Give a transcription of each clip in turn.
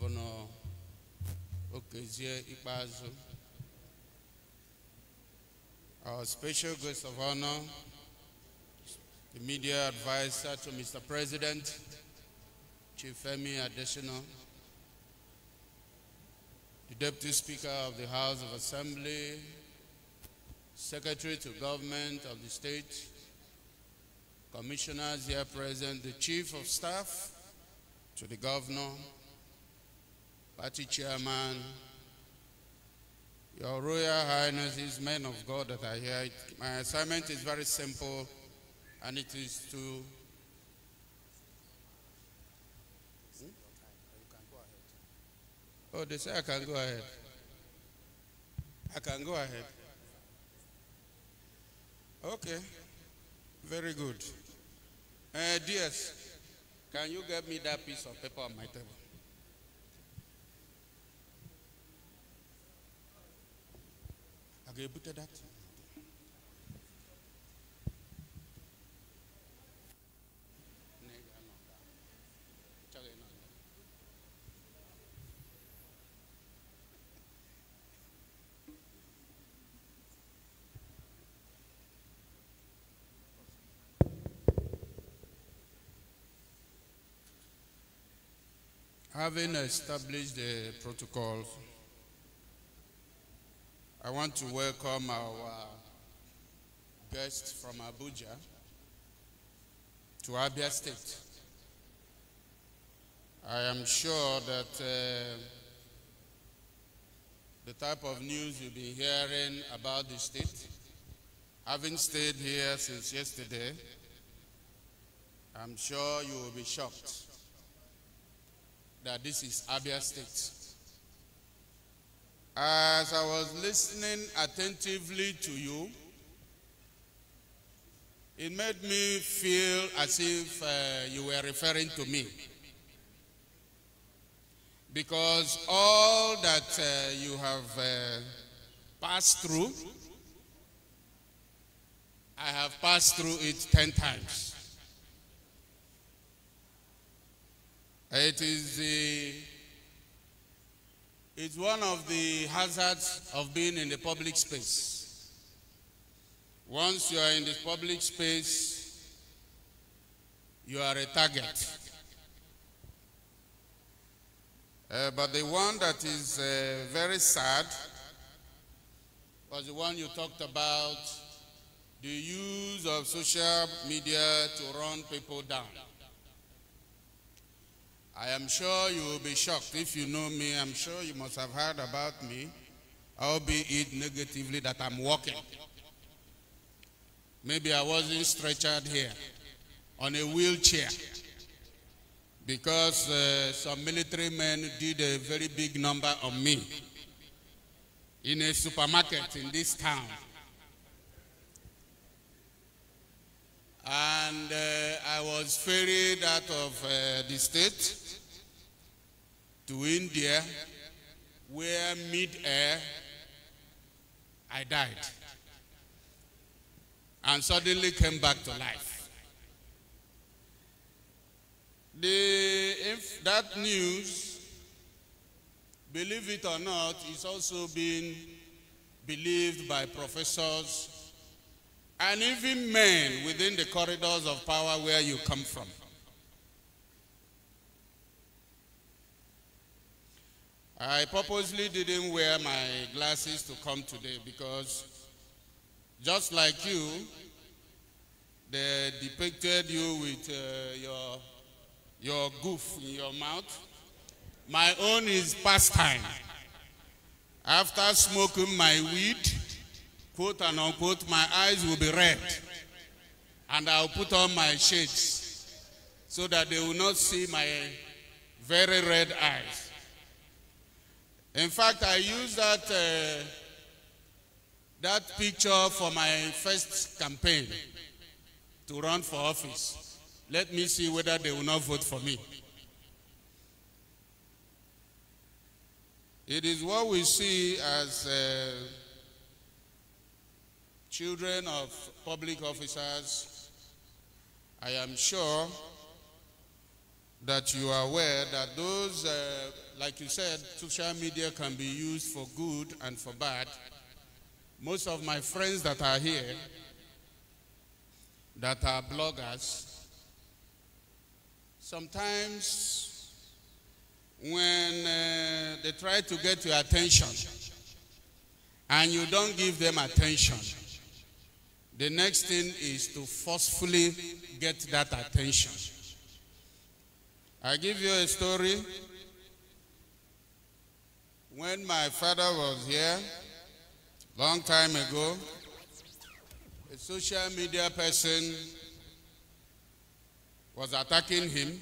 Governor Okezie Ikpeazu, our special guest of honor, the media advisor to Mr. President, Chief Femi Adesina, the Deputy Speaker of the House of Assembly, Secretary to Government of the State, Commissioners here present, the Chief of Staff to the Governor, Party Chairman, Your Royal Highnesses, men of God that are here. My assignment is very simple, and it is to... Oh, they say I can go ahead. I can go ahead. Okay, very good. DS, can you get me that piece of paper on my table? Okay, put that. Having established the protocol, I want to welcome our guests from Abuja to Abia State. I am sure that the type of news you've been hearing about the state, having stayed here since yesterday, I'm sure you will be shocked that this is Abia State. As I was listening attentively to you, it made me feel as if you were referring to me. Because all that you have passed through, I have passed through it 10 times. It's one of the hazards of being in the public space. Once you are in the public space, you are a target. But the one that is very sad was the one you talked about, the use of social media to run people down. I am sure you will be shocked. If you know me, I'm sure you must have heard about me, albeit negatively, that I'm walking. Maybe I wasn't stretchered here on a wheelchair because some military men did a very big number on me in a supermarket in this town. And I was ferried out of the state to India, where mid-air I died and suddenly came back to life. That news, believe it or not, is also being believed by professors and even men within the corridors of power where you come from. I purposely didn't wear my glasses to come today because just like you, they depicted you with your goof in your mouth. My own is pastime. After smoking my weed, quote and unquote, my eyes will be red. And I'll put on my shades so that they will not see my very red eyes. In fact, I used that picture for my first campaign to run for office. Let me see whether they will not vote for me. It is what we see as children of public officers. I am sure that you are aware that those, like you said, social media can be used for good and for bad. Most of my friends that are here, that are bloggers, sometimes when they try to get your attention and you don't give them attention, the next thing is to forcefully get that attention. I give you a story. When my father was here, long time ago, a social media person was attacking him.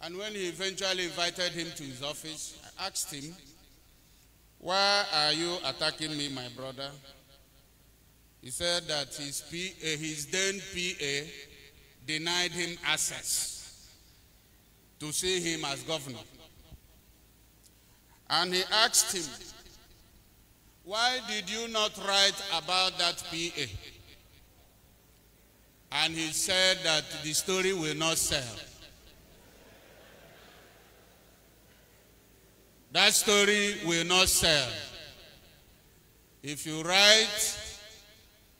And when he eventually invited him to his office, I asked him, "Why are you attacking me, my brother?" He said that his then PA denied him access to see him as governor. And he asked him, "Why did you not write about that PA?" And he said that the story will not sell. That story will not sell. If you write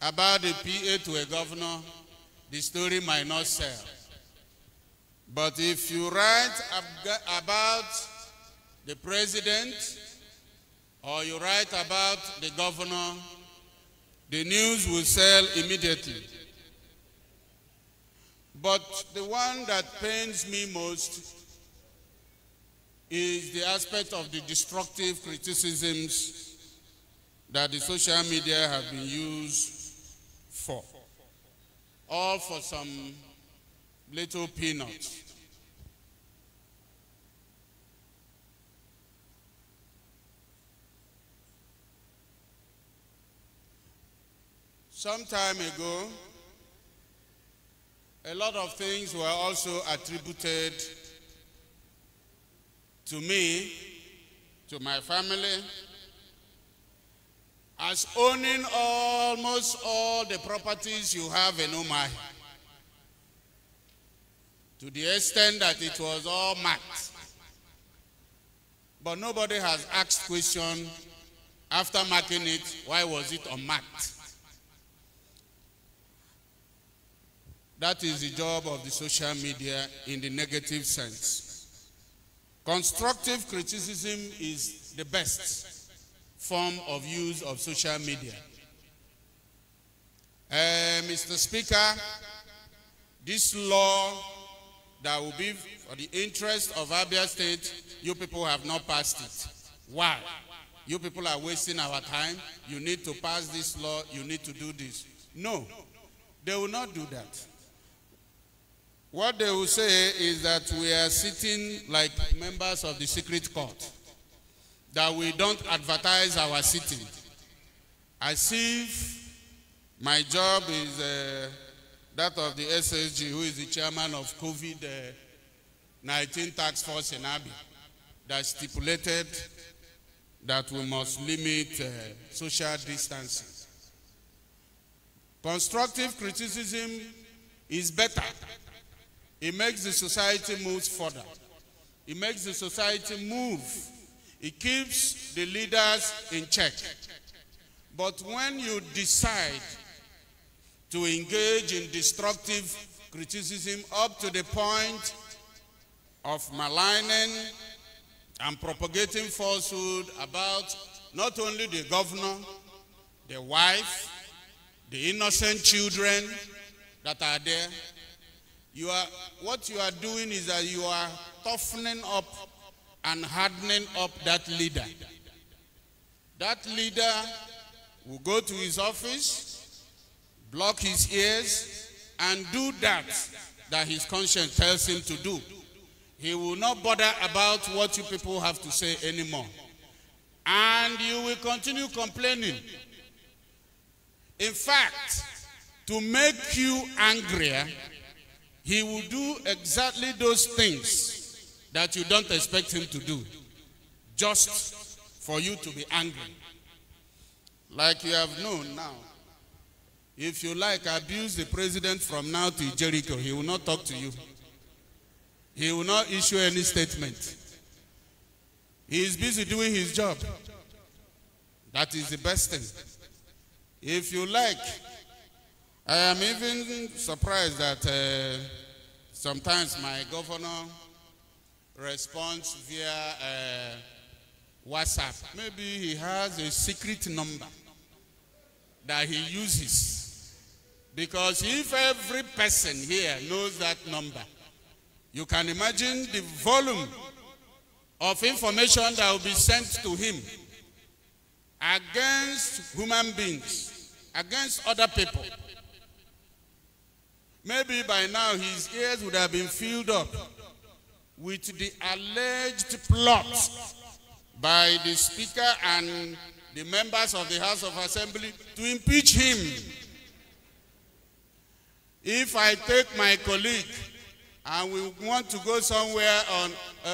about the PA to a governor, the story might not sell. But if you write about the president or you write about the governor, the news will sell immediately. But the one that pains me most is the aspect of the destructive criticisms that the social media have been used for. All for some little peanuts. Some time ago, a lot of things were also attributed to me, to my family, as owning almost all the properties you have in Umahi, to the extent that it was all marked. But nobody has asked question after marking it, why was it unmarked? That is the job of the social media in the negative sense. Constructive criticism is the best form of use of social media. Mr. Speaker, this law that will be for the interest of Abia State, you people have not passed it. Why? You people are wasting our time. You need to pass this law. You need to do this. No, they will not do that. What they will say is that we are sitting like members of the secret court, that we don't advertise our sitting, as if my job is that of the SSG, who is the chairman of COVID-19 task force in Abia, that stipulated that we must limit social distancing. Constructive criticism is better. It makes the society move further. It makes the society move. It keeps the leaders in check. But when you decide to engage in destructive criticism up to the point of maligning and propagating falsehood about not only the governor, the wife, the innocent children that are there, what you are doing is that you are toughening up and hardening up that leader. That leader will go to his office, block his ears, and do that his conscience tells him to do. He will not bother about what you people have to say anymore. And you will continue complaining. In fact, to make you angrier, he will do exactly those things that you don't expect him to do, just for you to be angry. Like you have known now, if you like, abuse the president from now to Jericho, he will not talk to you. He will not issue any statement. He is busy doing his job. That is the best thing. If you like, I am even surprised that sometimes my governor responds via WhatsApp. Maybe he has a secret number that he uses. Because if every person here knows that number, you can imagine the volume of information that will be sent to him against human beings, against other people. Maybe by now his ears would have been filled up with the alleged plot by the Speaker and the members of the House of Assembly to impeach him. If I take my colleague and we want to go somewhere on,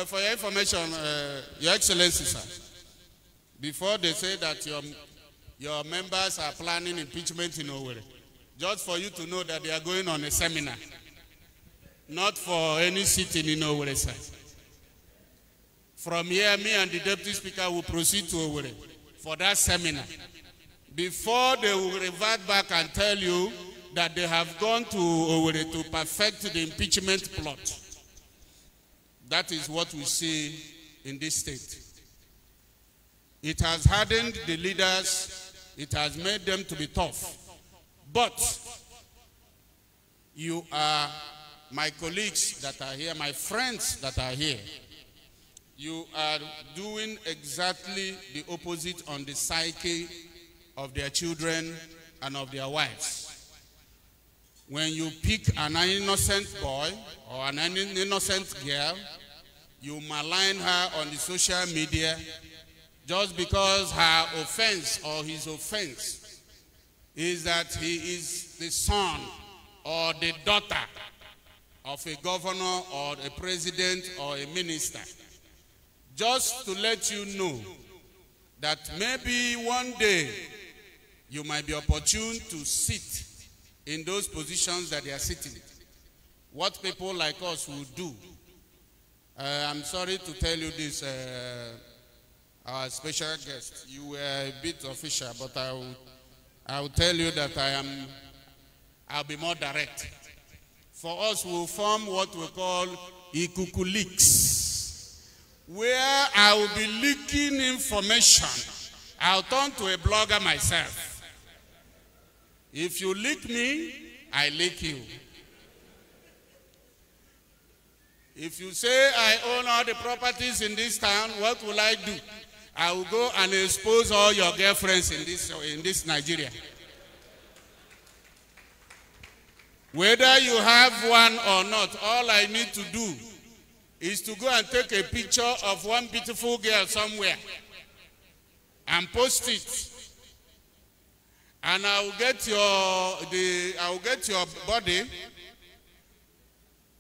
for your information, Your Excellency, sir, before they say that your members are planning impeachment in Owerri, just for you to know that they are going on a seminar, not for any sitting in Owerri, sir. From here, me and the Deputy Speaker will proceed to Owerri for that seminar. Before they will revert back and tell you that they have gone to Owerri to perfect the impeachment plot. That is what we see in this state. It has hardened the leaders. It has made them to be tough. But you are my colleagues that are here, my friends that are here. You are doing exactly the opposite on the psyche of their children and of their wives. When you pick an innocent boy or an innocent girl, you malign her on the social media just because her offense or his offense is that he is the son or the daughter of a governor or a president or a minister. Just to let you know that maybe one day you might be opportune to sit in those positions that they are sitting. What people like us will do. I'm sorry to tell you this, our special guest. You were a bit official, but I will tell you that I'll be more direct. For us, we'll form what we call Ikuku leaks, where I will be leaking information. I'll turn to a blogger myself. If you leak me, I leak you. If you say I own all the properties in this town, what will I do? I will go and expose all your girlfriends in this Nigeria. Whether you have one or not, all I need to do is to go and take a picture of one beautiful girl somewhere and post it. And I will get your body,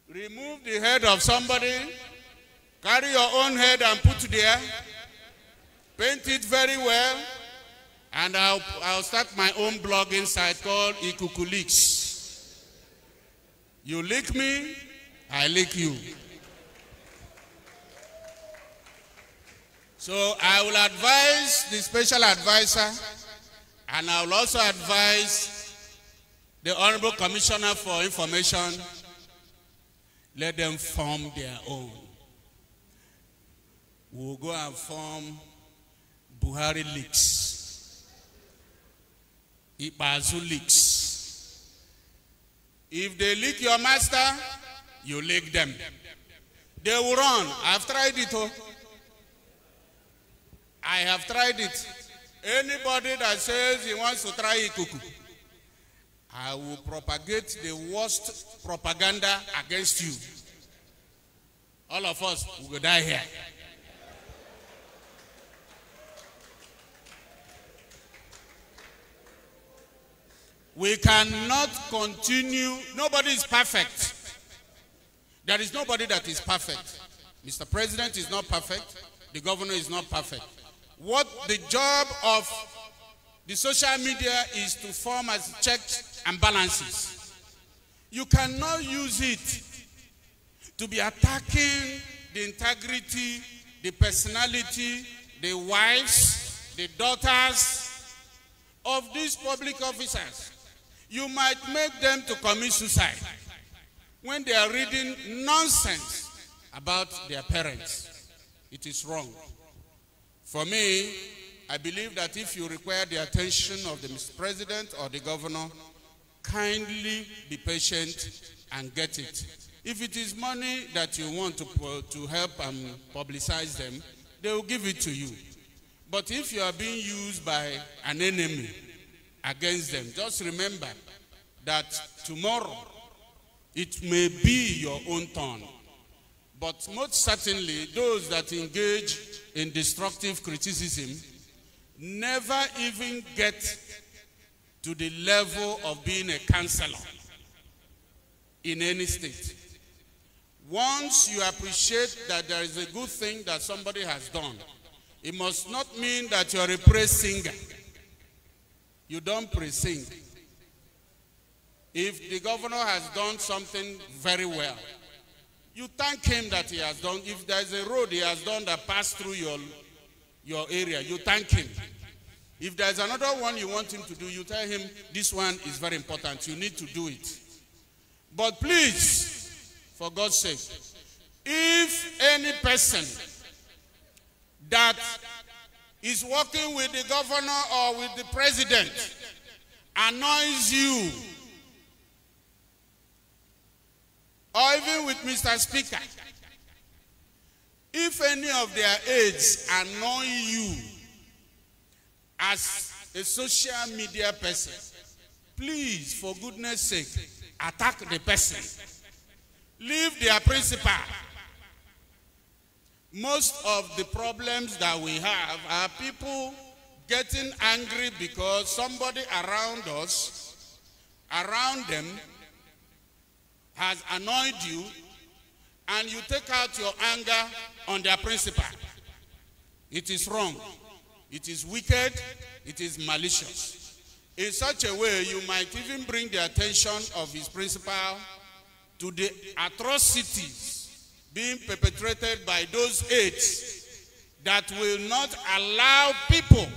remove the head of somebody, carry your own head and put there, paint it very well, and I'll start my own blogging site called Ikuku Leaks. You lick me, I lick you. So I will advise the special advisor, and I will also advise the Honorable Commissioner for Information, let them form their own. We'll go and form Buhari Leaks, Ibazu Leaks. If they lick your master, you lick them. They will run. I've tried it. I have tried it. Anybody that says he wants to try Ikuku, I will propagate the worst propaganda against you. All of us will die here. We cannot continue. Nobody is perfect. There is nobody that is perfect. Mr. President is not perfect. The governor is not perfect. What the job of the social media is to form as checks and balances. You cannot use it to be attacking the integrity, the personality, the wives, the daughters of these public officers. You might make them to commit suicide when they are reading nonsense about their parents. It is wrong. For me, I believe that if you require the attention of the Mr. President or the governor, kindly be patient and get it. If it is money that you want to help and publicize them, they will give it to you. But if you are being used by an enemy against them, just remember that tomorrow it may be your own turn. But most certainly, those that engage in destructive criticism never even get to the level of being a counselor in any state. Once you appreciate that there is a good thing that somebody has done, it must not mean that you're a praise singer. You don't praise sing. If the governor has done something very well, you thank him that he has done. If there is a road he has done that passed through your area, you thank him. If there is another one you want him to do, you tell him, this one is very important. You need to do it. But please, for God's sake, if any person that is working with the governor or with the president annoys you, or even with Mr. Speaker, if any of their aides annoy you as a social media person, please, for goodness sake, attack the person. Leave their principal. Most of the problems that we have are people getting angry because somebody around us, around them, has annoyed you, and you take out your anger on their principal. It is wrong. It is wicked. It is malicious. In such a way, you might even bring the attention of his principal to the atrocities being perpetrated by those aides that will not allow people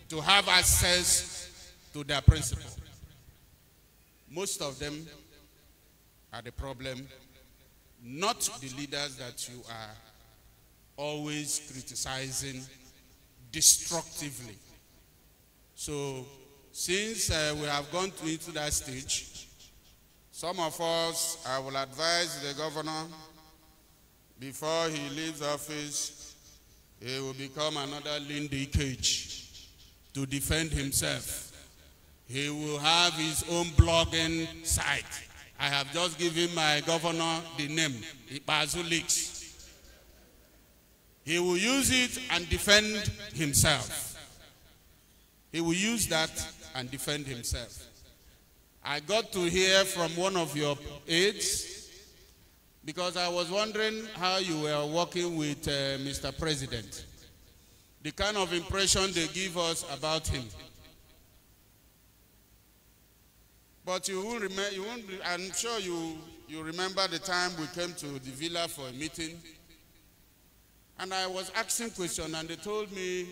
to have access to their principal. Most of them are the problem, not the leaders that you are always criticizing destructively. So, since we have gone into that stage, some of us, I will advise the governor, before he leaves office, he will become another Lindy Cage to defend himself. He will have his own blogging site. I have just given my governor the name, Ipazu Leaks. He will use it and defend himself. He will use that and defend himself. I got to hear from one of your aides, because I was wondering how you were working with Mr. President. The kind of impression they give us about him. But you won't remember, I'm sure you remember the time we came to the villa for a meeting, and I was asking questions, and they told me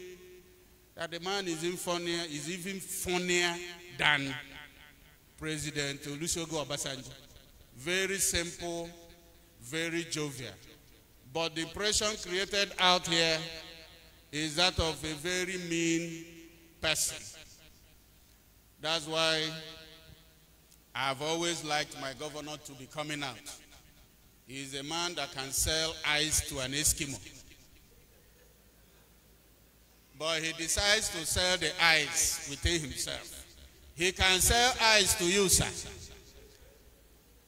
that the man is even funnier than President Olusegun Obasanjo. Very simple, very jovial. But the impression created out here is that of a very mean person. That's why I've always liked my governor to be coming out. He's a man that can sell ice to an Eskimo. But he decides to sell the ice within himself. He can sell ice to you, sir.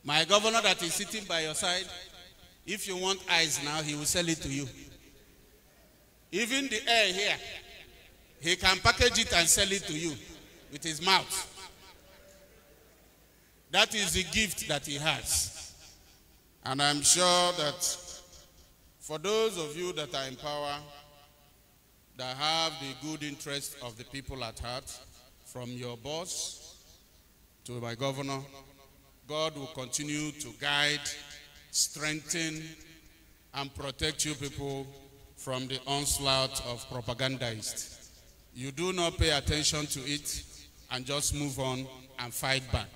My governor that is sitting by your side, if you want ice now, he will sell it to you. Even the air here, he can package it and sell it to you with his mouth. That is the gift that he has. And I'm sure that for those of you that are in power, that have the good interest of the people at heart, from your boss to my governor, God will continue to guide, strengthen and protect you people from the onslaught of propagandists. You do not pay attention to it and just move on and fight back.